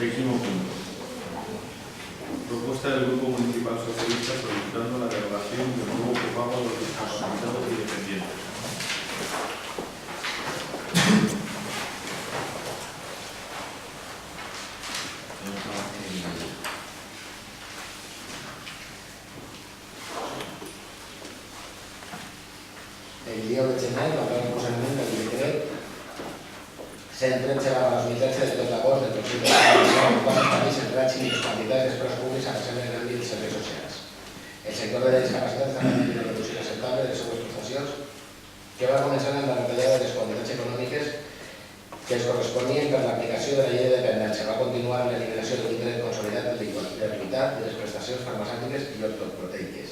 Séptimo punto. Propuesta del Grupo Municipal Socialista solicitando la derogación del nuevo copago de los discapacitados y dependientes. El dia 8 de gener va haver un posament del decret 113/2013 de 2 d'agost del Consell de l'Administració en qual estableix el règim i les quantitats d'esforç públics a reserva en l'àmbit dels serveis socials. El sector de la discapacitat està patint una reducció acceptable de les seues prestacions que va començar amb la retallada de les quantitats econòmiques que es corresponien per l'aplicació de la llei de dependència. Va continuar amb l'eliminació d'un dret consolidat de gratuïtat de les prestacions farmacèutiques i ortoproteiques.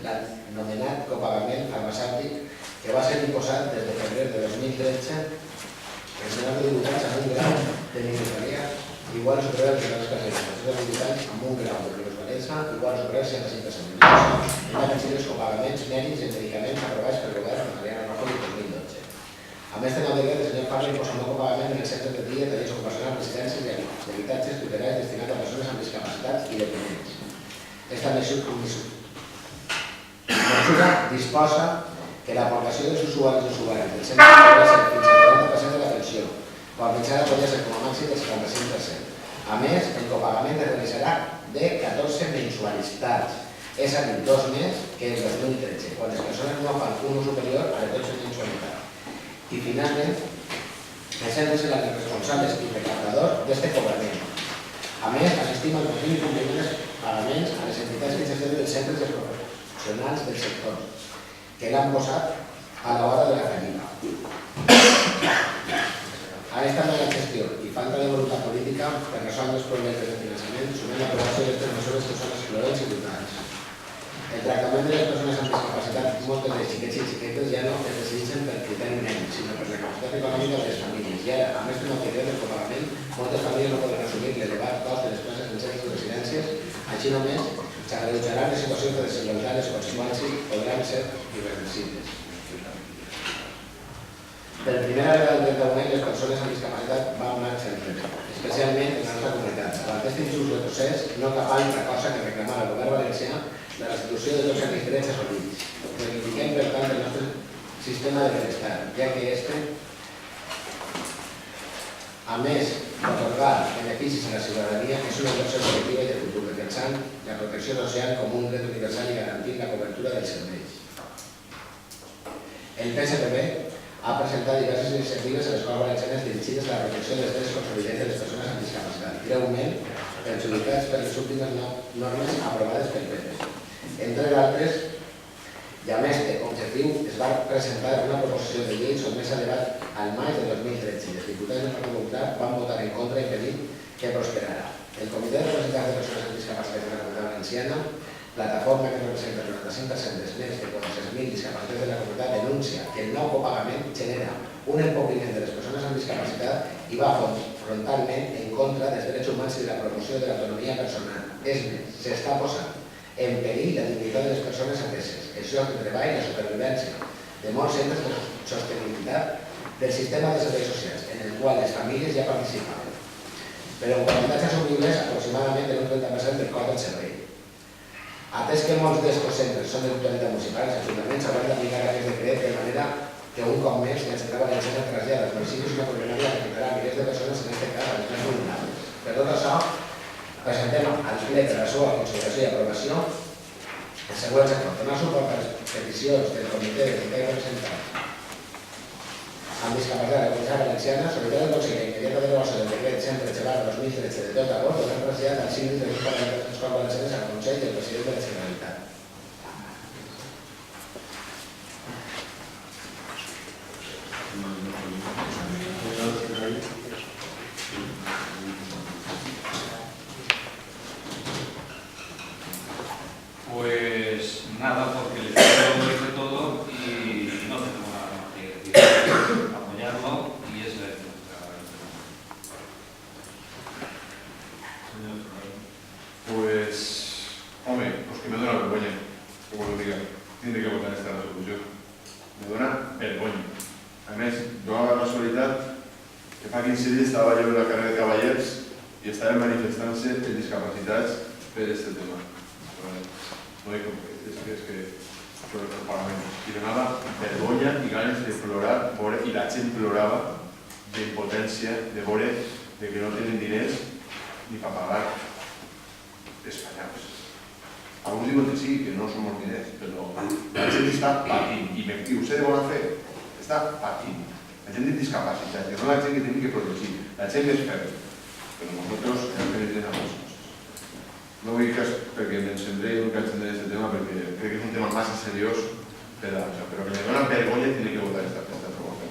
L'anomenat copagament farmacèutic que va ser imposat des de febrer de 2013 els menors de 18 anys amb un grau de minusvalia igual o superior als menors classificats, els de 18 anys amb un grau de minusvalença igual o superior al 65%. En la canció dels copagaments mèdics en medicaments aprovats pel govern de Mariano Rajoy en 2012. A més de nou decret, el senyor Parla imposa un nou copagament en els centres de dia, tallers ocupacionals, residències i habitatges tutelaris destinats a persones amb discapacitats i dependents. Esta mesura disposa que l'aportació dels usuaris i usuaris del centre podrà ser fins al 40% de la pensió, quan mitjana podria ser com a màxim del 75%. A més, el copagament es realitzarà de 14 mensualitats, és a dir, 2 més que el 2013, quan les persones no fan un ús superior a les 12 mensualitats. I finalment, els centres seran els responsables i recaptadors d'aquest cobrament. A més, assistim al continu i compliment dels pagaments a les entitats que gestionen els centres dels professionals del sector, que l'han posat a l'hora de la fallida. A esta mala gestió i falta de voluntat política per resoldre els problemes de finançament sumem l'aprovació d'aquestes mesures que són excloents i brutals. El tractament de les persones amb discapacitat, moltes de xiquets i xiquetes ja no es decideixen per criteri mèdic, sinó per la capacitat econòmica de les famílies. I ara, a més de no querer del copagament, moltes famílies no poden assumir l'elevat cost de les places en centres de residències, així només s'agreujaran les situacions de desigualtat, les conseqüències podran ser irreversibles. Per primera vegada del 31 any, les persones amb discapacitat van marxar enrere, especialment en la nostra comunitat. Davant d'aquest injust retrocés, no cap altra cosa que reclamar al govern valencià la restitució de tots els drets assolits. Reivindiquem, per tant, el nostre sistema de benestar, ja que este, a més d'atorgar beneficis a la ciutadania, és una inversió col·lectiva i de futur, defensant la protecció social com un dret universal i garantint la cobertura dels serveis. El PSPB ha presentat diverses iniciatives a les Corts Valencianes dirigides a la protecció dels drets consolidats de les persones amb discapacitat, greument perjudicats per les últimes normes aprovades pel PP. Entre d'altres, i a més d'objectiu, es va presentar una proposició de llei sotmesa a debat al maig de 2013 i els diputats del Partit Popular van votar en contra i pedir que prosperarà. El Comitè de Representants de Persones amb Discapacitat de la Comunitat Valenciana, plataforma que representa el 95% dels nens de 46.000 discapacitats de la comunitat, denuncia que el nou copagament genera un empobriment de les persones amb discapacitat i va frontalment en contra dels drets humans i de la promoció de l'autonomia personal. És més, s'està posant en perill la dignitat de les persones ateses, el lloc de treball i la supervivència de molts centres de sostenibilitat del sistema de serveis socials, en el qual les famílies ja participaven, però en quantitats assumibles aproximadament en un 30% del cost del servei. Atès que molts d'estos centres són de titularitat municipal, els ajuntaments hauran d'aplicar aquest decret de manera que un cop més la Generalitat Valenciana trasllada als municipis una problemàtica que afectarà a milers de persones, en aquest cas a les més vulnerables. Per tot això, presentem al ple per la seva consideració i aprovació els següents acords. Donar suport a les peticions del Comitè de Representants amb discapacitat de la Comunitat Valenciana, solicitar el Consell la immediata derogació del decret 113/2013 de 2 d'agost, donant traslladat al síndic de les Corts Valencianes al Consell i al president de la Generalitat. Pues nada, porque el Estado lo dice todo y no tenemos nada más que decir, apoyarlo y es la Pues, hombre, pues que me da una vergüenza, como lo diga, tiene que votar esta resolución. Me dona vergonya. A més, jo a la casualitat que fa 15 dies estava jo en la carrera de Cavallers i estaven manifestant-se els discapacitats per aquest tema. No dic que el Parlament. I donava vergonya i ganes de plorar, i la gent plorava d'impotència, de veure que no tenen diners ni per pagar els panyals. Alguns diuen que sí, que no són molts diners, però la gent està patint, i ho sé de bona fe, està patint. La gent amb discapacitat, que no la gent que tenim que protegir, la gent que és feble, però nosaltres hem de tenir a les coses. No vull que perquè m'encendré i no cal encendre aquest tema perquè crec que és un tema massa seriós per a això, però que me dona vergonya tenir que votar aquesta proposta.